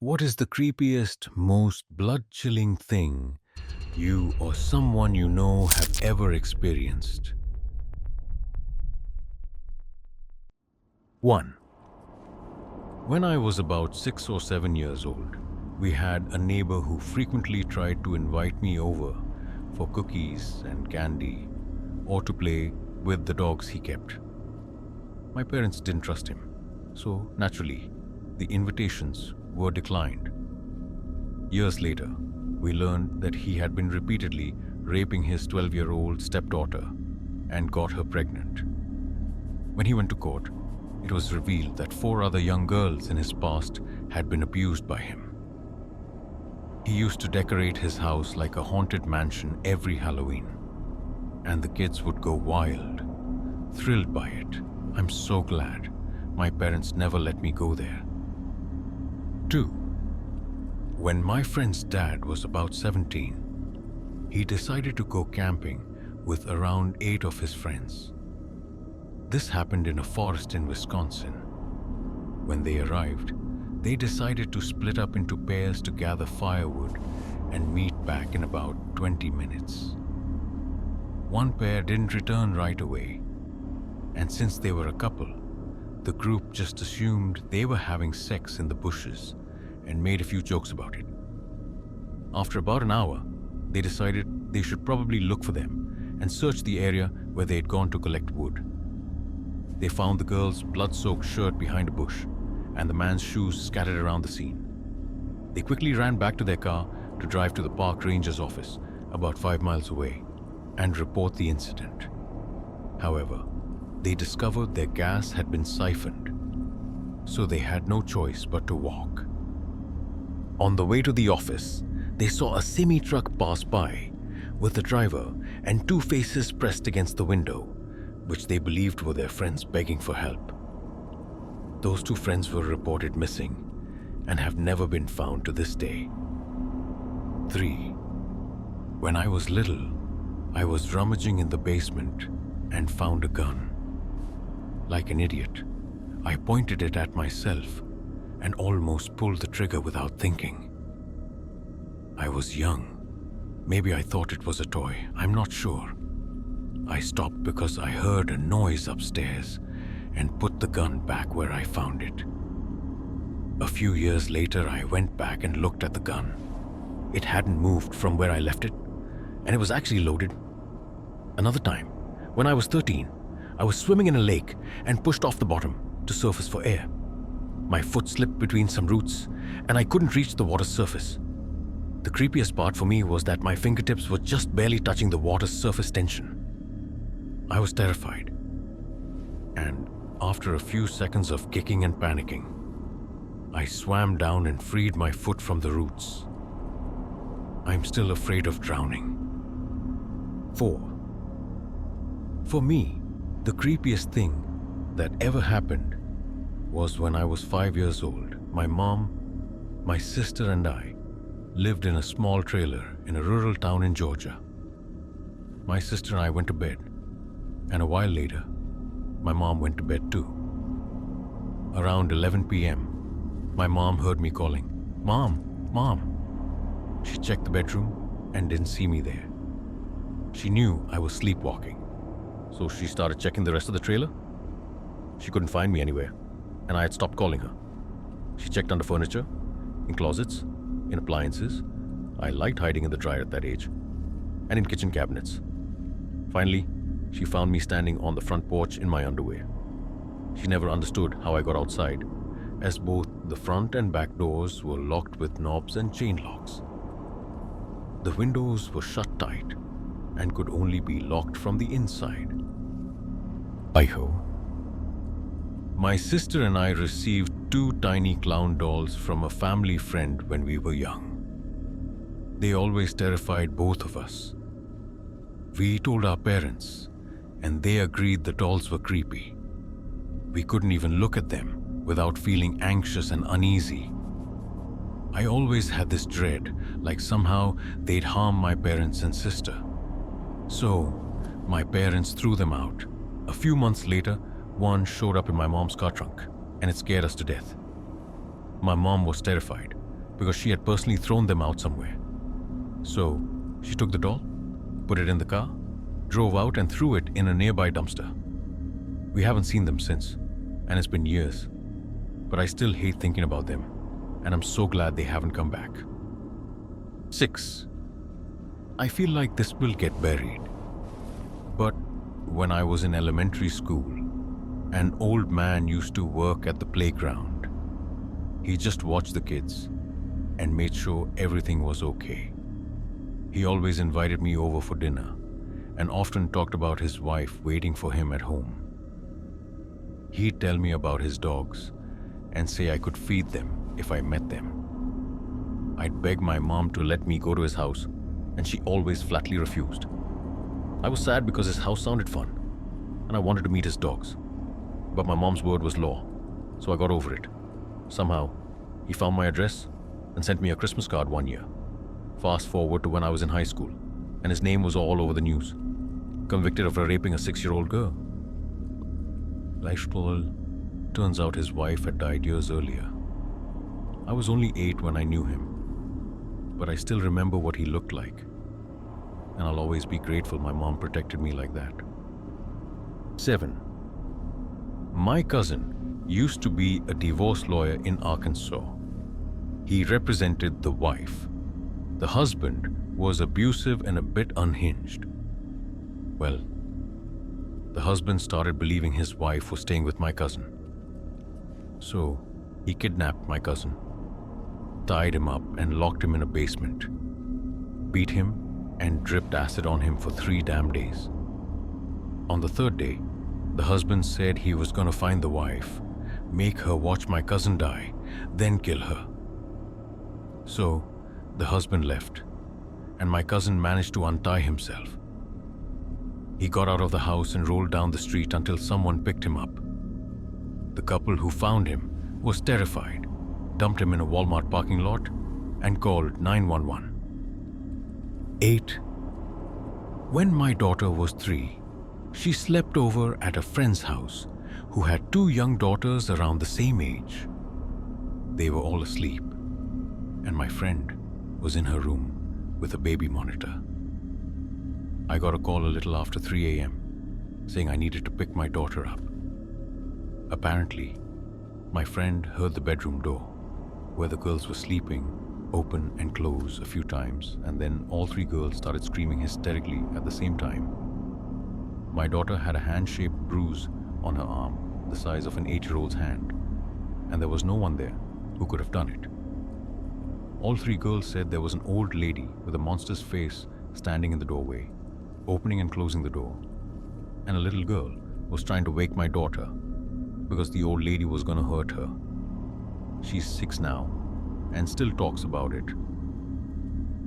What is the creepiest, most blood chilling thing you or someone you know have ever experienced? 1. When I was about 6 or 7 years old, we had a neighbor who frequently tried to invite me over for cookies and candy or to play with the dogs he kept. My parents didn't trust him, so naturally, the invitations were declined. Years later, we learned that he had been repeatedly raping his 12-year-old stepdaughter and got her pregnant. When he went to court, it was revealed that 4 other young girls in his past had been abused by him. He used to decorate his house like a haunted mansion every Halloween, and the kids would go wild, thrilled by it. I'm so glad my parents never let me go there. 2. When my friend's dad was about 17, he decided to go camping with around 8 of his friends. This happened in a forest in Wisconsin. When they arrived, they decided to split up into pairs to gather firewood and meet back in about 20 minutes. One pair didn't return right away, and since they were a couple, the group just assumed they were having sex in the bushes and made a few jokes about it. After about an hour, they decided they should probably look for them and search the area where they had gone to collect wood. They found the girl's blood-soaked shirt behind a bush and the man's shoes scattered around the scene. They quickly ran back to their car to drive to the park ranger's office about 5 miles away and report the incident. However, they discovered their gas had been siphoned, so they had no choice but to walk. On the way to the office, they saw a semi-truck pass by with the driver and 2 faces pressed against the window, which they believed were their friends begging for help. Those 2 friends were reported missing and have never been found to this day. 3. When I was little, I was rummaging in the basement and found a gun. Like an idiot, I pointed it at myself and almost pulled the trigger without thinking. I was young. Maybe I thought it was a toy, I'm not sure. I stopped because I heard a noise upstairs and put the gun back where I found it. A few years later, I went back and looked at the gun. It hadn't moved from where I left it, and it was actually loaded. Another time, when I was 13, I was swimming in a lake and pushed off the bottom to surface for air. My foot slipped between some roots and I couldn't reach the water's surface. The creepiest part for me was that my fingertips were just barely touching the water's surface tension. I was terrified, and after a few seconds of kicking and panicking, I swam down and freed my foot from the roots. I'm still afraid of drowning. 4. For me, the creepiest thing that ever happened was when I was 5 years old. My mom, my sister and I lived in a small trailer in a rural town in Georgia. My sister and I went to bed, and a while later, my mom went to bed too. Around 11 p.m., my mom heard me calling, "Mom, Mom." She checked the bedroom and didn't see me there. She knew I was sleepwalking, so she started checking the rest of the trailer. She couldn't find me anywhere, and I had stopped calling her. She checked under furniture, in closets, in appliances. I liked hiding in the dryer at that age, and in kitchen cabinets. Finally, she found me standing on the front porch in my underwear. She never understood how I got outside, as both the front and back doors were locked with knobs and chain locks. The windows were shut tight and could only be locked from the inside. Hi-ho. My sister and I received 2 tiny clown dolls from a family friend when we were young. They always terrified both of us. We told our parents, and they agreed the dolls were creepy. We couldn't even look at them without feeling anxious and uneasy. I always had this dread, like somehow they'd harm my parents and sister. So, my parents threw them out. A few months later, one showed up in my mom's car trunk, and it scared us to death. My mom was terrified, because she had personally thrown them out somewhere. So she took the doll, put it in the car, drove out and threw it in a nearby dumpster. We haven't seen them since, and it's been years. But I still hate thinking about them, and I'm so glad they haven't come back. 6. I feel like this will get buried. But when I was in elementary school, an old man used to work at the playground. He just watched the kids and made sure everything was okay. He always invited me over for dinner and often talked about his wife waiting for him at home. He'd tell me about his dogs and say I could feed them if I met them. I'd beg my mom to let me go to his house, and she always flatly refused. I was sad because his house sounded fun, and I wanted to meet his dogs. But my mom's word was law, so I got over it. Somehow, he found my address and sent me a Christmas card one year. Fast forward to when I was in high school, and his name was all over the news. Convicted of raping a 6-year-old girl. Life's turns out his wife had died years earlier. I was only 8 when I knew him, but I still remember what he looked like, and I'll always be grateful my mom protected me like that. 7. My cousin used to be a divorce lawyer in Arkansas. He represented the wife. The husband was abusive and a bit unhinged. Well, the husband started believing his wife was staying with my cousin. So he kidnapped my cousin, tied him up and locked him in a basement, beat him and dripped acid on him for 3 damn days. On the 3rd day, the husband said he was going to find the wife, make her watch my cousin die, then kill her. So the husband left, and my cousin managed to untie himself. He got out of the house and rolled down the street until someone picked him up. The couple who found him was terrified, dumped him in a Walmart parking lot, and called 911. 8. When my daughter was 3, she slept over at a friend's house who had 2 young daughters around the same age. They were all asleep, and my friend was in her room with a baby monitor. I got a call a little after 3 a.m. saying I needed to pick my daughter up. Apparently, my friend heard the bedroom door, where the girls were sleeping, open and close a few times, and then all 3 girls started screaming hysterically at the same time. My daughter had a hand-shaped bruise on her arm, the size of an 8-year-old's hand, and there was no one there who could have done it. All 3 girls said there was an old lady with a monster's face standing in the doorway, opening and closing the door, and a little girl was trying to wake my daughter because the old lady was going to hurt her. She's 6 now and still talks about it.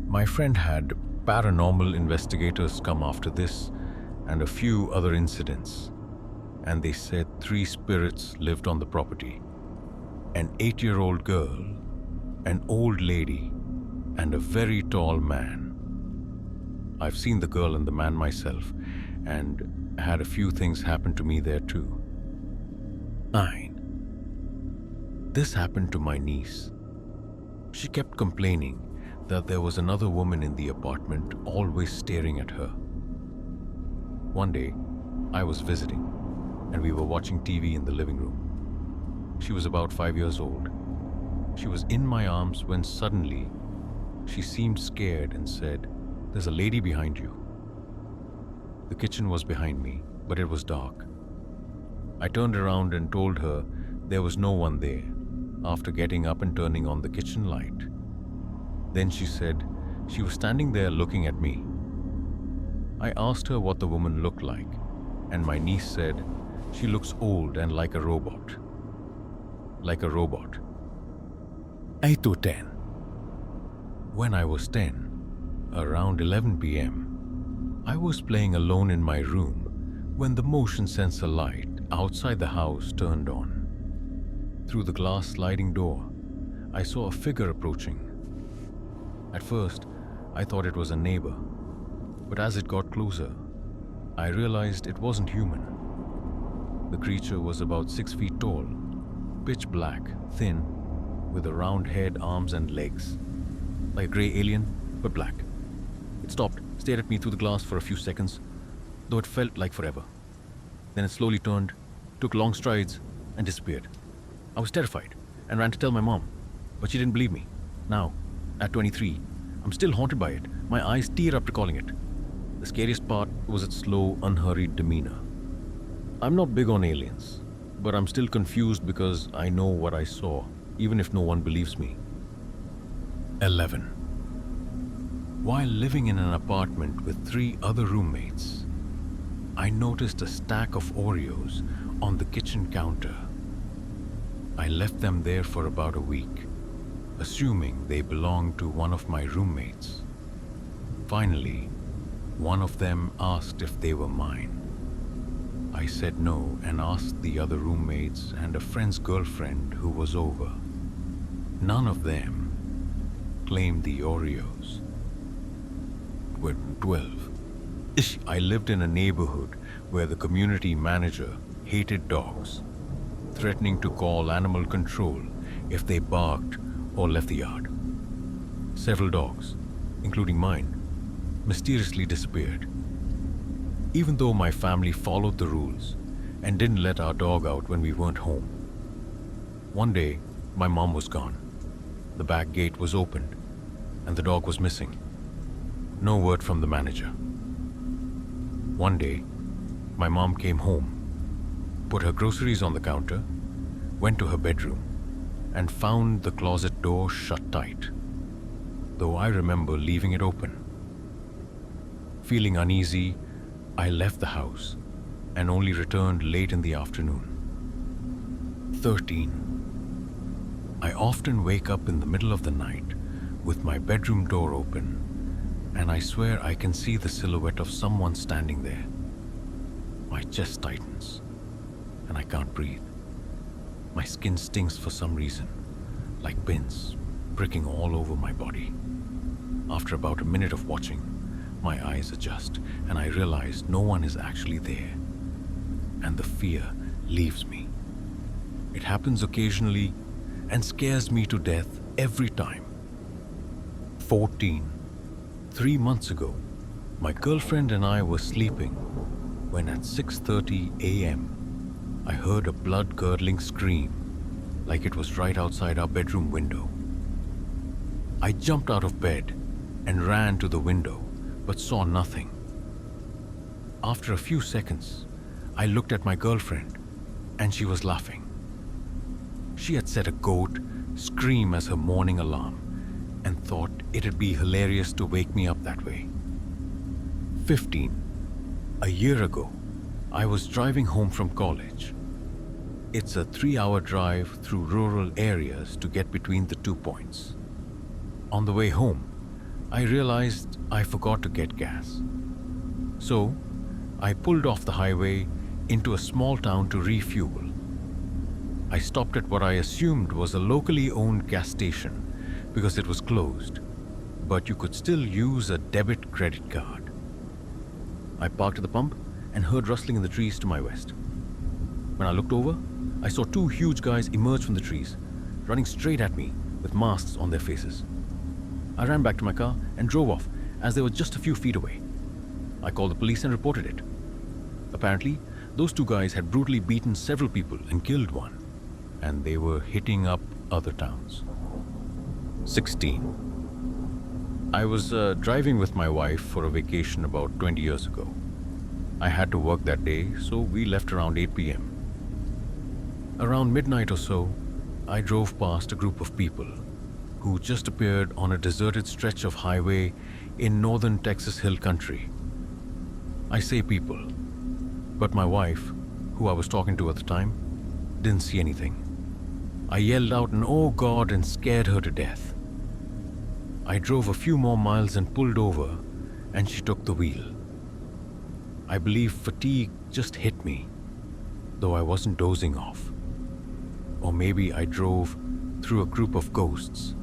My friend had paranormal investigators come after this and a few other incidents, and they said 3 spirits lived on the property: an 8-year-old girl, an old lady, and a very tall man. I've seen the girl and the man myself, and had a few things happen to me there too. 9. This happened to my niece. She kept complaining that there was another woman in the apartment always staring at her. One day, I was visiting, and we were watching TV in the living room. She was about 5 years old. She was in my arms when suddenly she seemed scared and said, "There's a lady behind you." The kitchen was behind me, but it was dark. I turned around and told her there was no one there after getting up and turning on the kitchen light. Then she said she was standing there looking at me. I asked her what the woman looked like, and my niece said she looks old and like a robot. Like a robot. 8 to 10. When I was 10, around 11 p.m., I was playing alone in my room when the motion sensor light outside the house turned on. Through the glass sliding door, I saw a figure approaching. At first, I thought it was a neighbor, but as it got closer, I realized it wasn't human. The creature was about 6 feet tall, pitch black, thin, with a round head, arms, and legs, like a grey alien, but black. It stopped, stared at me through the glass for a few seconds, though it felt like forever. Then it slowly turned, took long strides, and disappeared. I was terrified and ran to tell my mom, but she didn't believe me. Now, at 23, I'm still haunted by it. My eyes tear up recalling it. The scariest part was its slow, unhurried demeanor. I'm not big on aliens, but I'm still confused because I know what I saw, even if no one believes me. 11. While living in an apartment with 3 other roommates, I noticed a stack of Oreos on the kitchen counter. I left them there for about a week, assuming they belonged to one of my roommates. Finally, one of them asked if they were mine. I said no and asked the other roommates and a friend's girlfriend who was over. None of them claimed the Oreos. 12. I lived in a neighborhood where the community manager hated dogs, threatening to call animal control if they barked or left the yard. Several dogs, including mine, mysteriously disappeared. Even though my family followed the rules and didn't let our dog out when we weren't home. One day, my mom was gone. The back gate was opened and the dog was missing. No word from the manager. One day, my mom came home, put her groceries on the counter, went to her bedroom, and found the closet door shut tight, though I remember leaving it open. Feeling uneasy, I left the house and only returned late in the afternoon. 13. I often wake up in the middle of the night with my bedroom door open, and I swear I can see the silhouette of someone standing there. My chest tightens and I can't breathe. My skin stings for some reason, like pins pricking all over my body. After about a minute of watching, my eyes adjust and I realize no one is actually there, and the fear leaves me. It happens occasionally and scares me to death every time. 14. 3 months ago, my girlfriend and I were sleeping when at 6:30 a.m. I heard a blood-curdling scream, like it was right outside our bedroom window. I jumped out of bed and ran to the window, but saw nothing. After a few seconds, I looked at my girlfriend, and she was laughing. She had set a goat scream as her morning alarm, and thought it'd be hilarious to wake me up that way. 15. A year ago, I was driving home from college. It's a 3-hour drive through rural areas to get between the 2 points. On the way home, I realized I forgot to get gas. So, I pulled off the highway into a small town to refuel. I stopped at what I assumed was a locally owned gas station because it was closed, but you could still use a debit credit card. I parked at the pump and heard rustling in the trees to my west. When I looked over, I saw 2 huge guys emerge from the trees, running straight at me with masks on their faces. I ran back to my car and drove off as they were just a few feet away. I called the police and reported it. Apparently, those 2 guys had brutally beaten several people and killed one, and they were hitting up other towns. 16. I was driving with my wife for a vacation about 20 years ago. I had to work that day, so we left around 8 p.m. Around midnight or so, I drove past a group of people who just appeared on a deserted stretch of highway in northern Texas Hill Country. I say people, but my wife, who I was talking to at the time, didn't see anything. I yelled out an "Oh God" and scared her to death. I drove a few more miles and pulled over, and she took the wheel. I believe fatigue just hit me, though I wasn't dozing off. Or maybe I drove through a group of ghosts.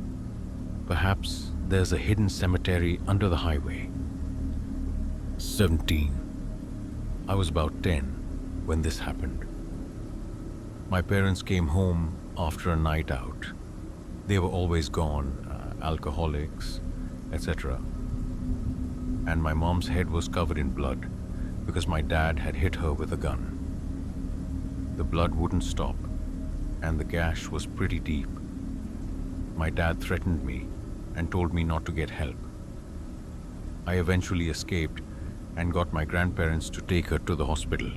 Perhaps there's a hidden cemetery under the highway. 17. I was about 10 when this happened. My parents came home after a night out. They were always gone, alcoholics, etc. And my mom's head was covered in blood because my dad had hit her with a gun. The blood wouldn't stop, and the gash was pretty deep. My dad threatened me and told me not to get help. I eventually escaped and got my grandparents to take her to the hospital.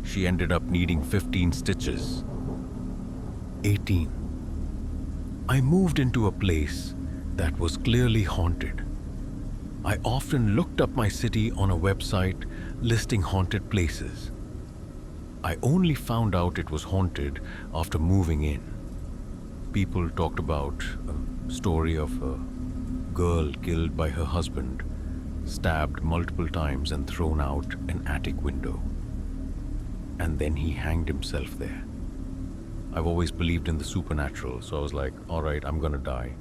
She ended up needing 15 stitches. 18. I moved into a place that was clearly haunted. I often looked up my city on a website listing haunted places. I only found out it was haunted after moving in. People talked about a story of a girl killed by her husband, stabbed multiple times and thrown out an attic window. And then he hanged himself there. I've always believed in the supernatural, so I was like, all right, I'm gonna die.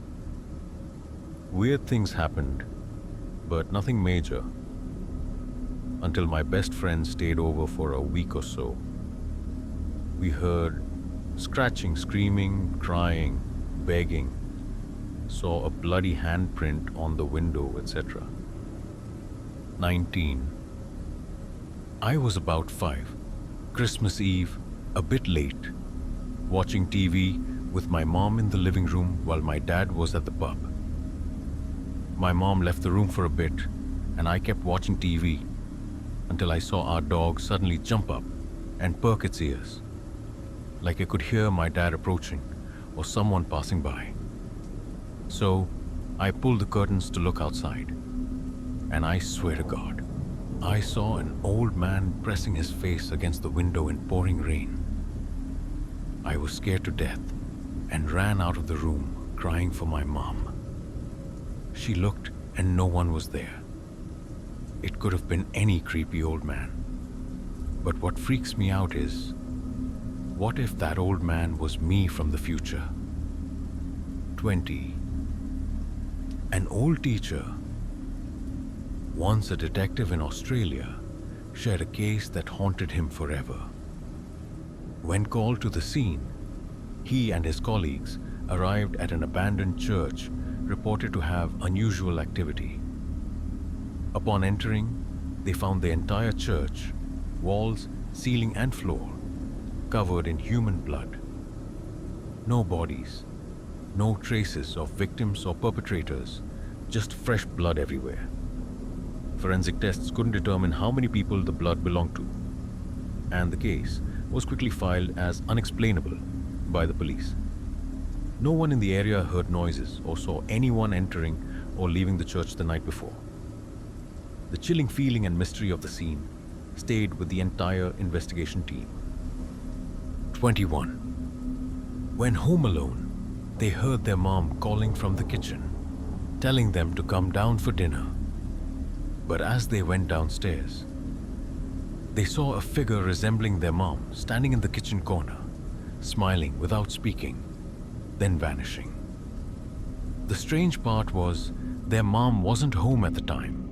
Weird things happened, but nothing major, until my best friend stayed over for a week or so. We heard scratching, screaming, crying, begging, saw a bloody handprint on the window, etc. 19. I was about 5, Christmas Eve, a bit late, watching TV with my mom in the living room while my dad was at the pub. My mom left the room for a bit, and I kept watching TV until I saw our dog suddenly jump up and perk its ears, like I could hear my dad approaching or someone passing by. So I pulled the curtains to look outside, and I swear to God, I saw an old man pressing his face against the window in pouring rain. I was scared to death and ran out of the room crying for my mom. She looked and no one was there. It could have been any creepy old man. But what freaks me out is, what if that old man was me from the future? 20. An old teacher, once a detective in Australia, shared a case that haunted him forever. When called to the scene, he and his colleagues arrived at an abandoned church reported to have unusual activity. Upon entering, they found the entire church, walls, ceiling and floor, covered in human blood. No bodies, no traces of victims or perpetrators, just fresh blood everywhere. Forensic tests couldn't determine how many people the blood belonged to, and the case was quickly filed as unexplainable by the police. No one in the area heard noises or saw anyone entering or leaving the church the night before. The chilling feeling and mystery of the scene stayed with the entire investigation team. 21. When home alone, they heard their mom calling from the kitchen, telling them to come down for dinner. But as they went downstairs, they saw a figure resembling their mom standing in the kitchen corner, smiling without speaking, then vanishing. The strange part was their mom wasn't home at the time.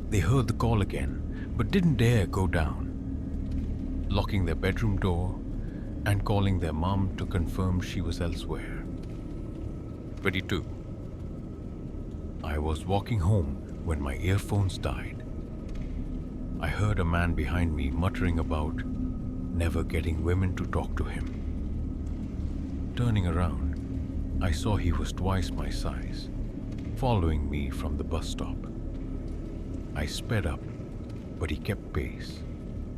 They heard the call again, but didn't dare go down, locking their bedroom door and calling their mom to confirm she was elsewhere. 22. I was walking home when my earphones died. I heard a man behind me muttering about never getting women to talk to him. Turning around, I saw he was twice my size, following me from the bus stop. I sped up, but he kept pace,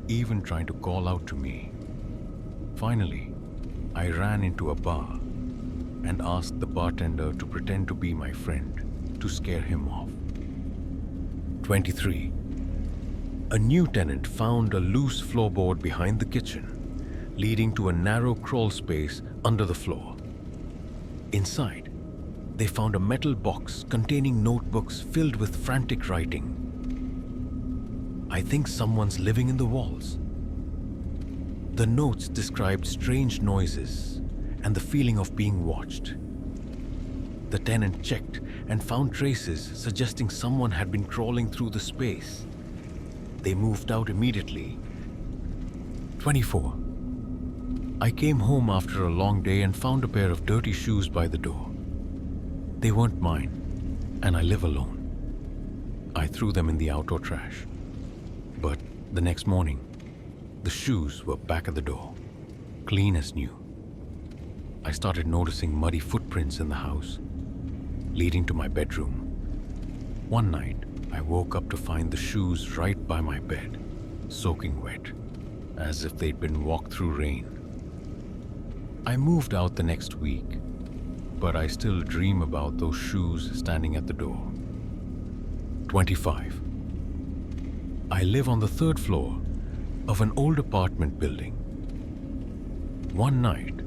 even trying to call out to me. Finally, I ran into a bar and asked the bartender to pretend to be my friend to scare him off. 23. A new tenant found a loose floorboard behind the kitchen, leading to a narrow crawl space under the floor. Inside, they found a metal box containing notebooks filled with frantic writing. I think someone's living in the walls. The notes described strange noises and the feeling of being watched. The tenant checked and found traces suggesting someone had been crawling through the space. They moved out immediately. 24. I came home after a long day and found a pair of dirty shoes by the door. They weren't mine, and I live alone. I threw them in the outdoor trash. But the next morning, the shoes were back at the door, clean as new. I started noticing muddy footprints in the house, leading to my bedroom. One night, I woke up to find the shoes right by my bed, soaking wet, as if they'd been walked through rain. I moved out the next week, but I still dream about those shoes standing at the door. 25. I live on the third floor of an old apartment building. One night,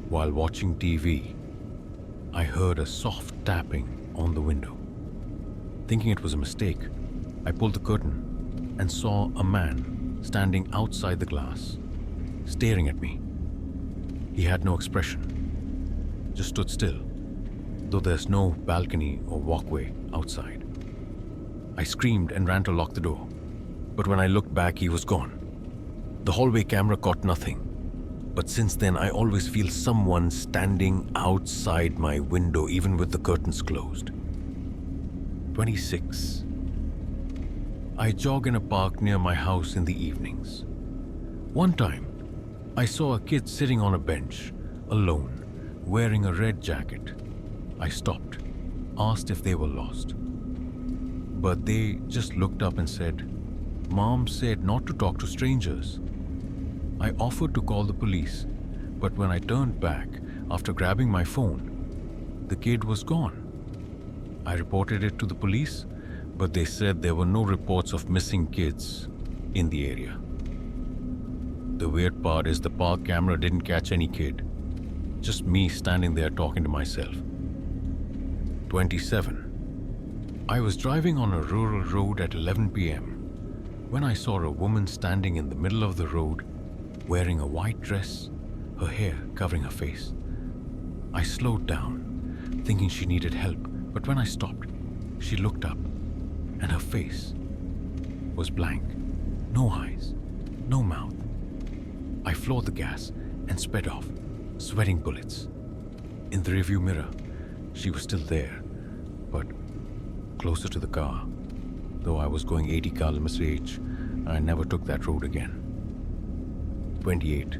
while watching TV, I heard a soft tapping on the window. Thinking it was a mistake, I pulled the curtain and saw a man standing outside the glass, staring at me. He had no expression, just stood still, though there's no balcony or walkway outside. I screamed and ran to lock the door, but when I looked back, he was gone. The hallway camera caught nothing, but since then I always feel someone standing outside my window even with the curtains closed. 26. I jog in a park near my house in the evenings. One time, I saw a kid sitting on a bench, alone, wearing a red jacket. I stopped, asked if they were lost. But they just looked up and said, "Mom said not to talk to strangers." I offered to call the police, but when I turned back after grabbing my phone, the kid was gone. I reported it to the police, but they said there were no reports of missing kids in the area. The weird part is the park camera didn't catch any kid, just me standing there talking to myself. 27. I was driving on a rural road at 11 p.m. when I saw a woman standing in the middle of the road wearing a white dress, her hair covering her face. I slowed down, thinking she needed help, but when I stopped, she looked up, and her face was blank. No eyes, no mouth. I floored the gas and sped off, sweating bullets. In the rearview mirror, she was still there, but closer to the car. Though I was going 80 km/h, I never took that road again. 28.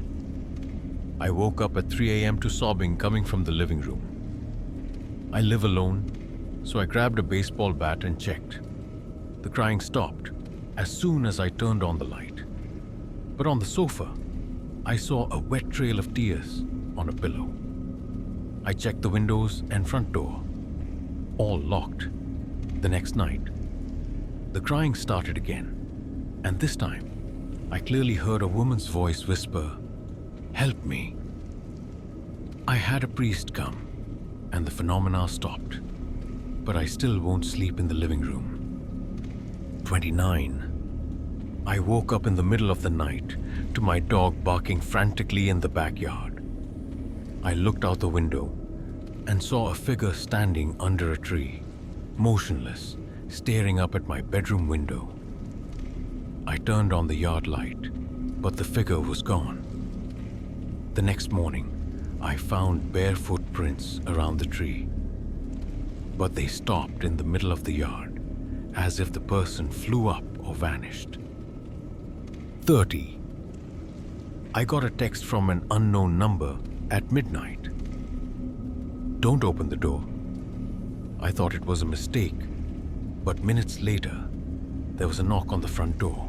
I woke up at 3 a.m. to sobbing coming from the living room. I live alone, so I grabbed a baseball bat and checked. The crying stopped as soon as I turned on the light. But on the sofa, I saw a wet trail of tears on a pillow. I checked the windows and front door, all locked. The next night, the crying started again, and this time, I clearly heard a woman's voice whisper, "Help me." I had a priest come, and the phenomena stopped, but I still won't sleep in the living room. 29. I woke up in the middle of the night to my dog barking frantically in the backyard. I looked out the window and saw a figure standing under a tree, motionless, staring up at my bedroom window. I turned on the yard light, but the figure was gone. The next morning, I found bare footprints around the tree, but they stopped in the middle of the yard, as if the person flew up or vanished. 30. I got a text from an unknown number at midnight. "Don't open the door." I thought it was a mistake, but minutes later, there was a knock on the front door.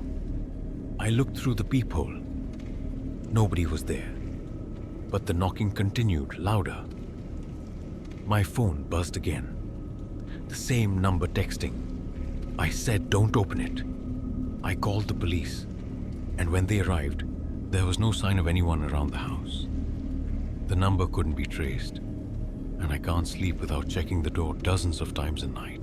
I looked through the peephole. Nobody was there, but the knocking continued louder. My phone buzzed again. The same number texting. I said, "Don't open it." I called the police, and when they arrived, there was no sign of anyone around the house. The number couldn't be traced, and I can't sleep without checking the door dozens of times a night.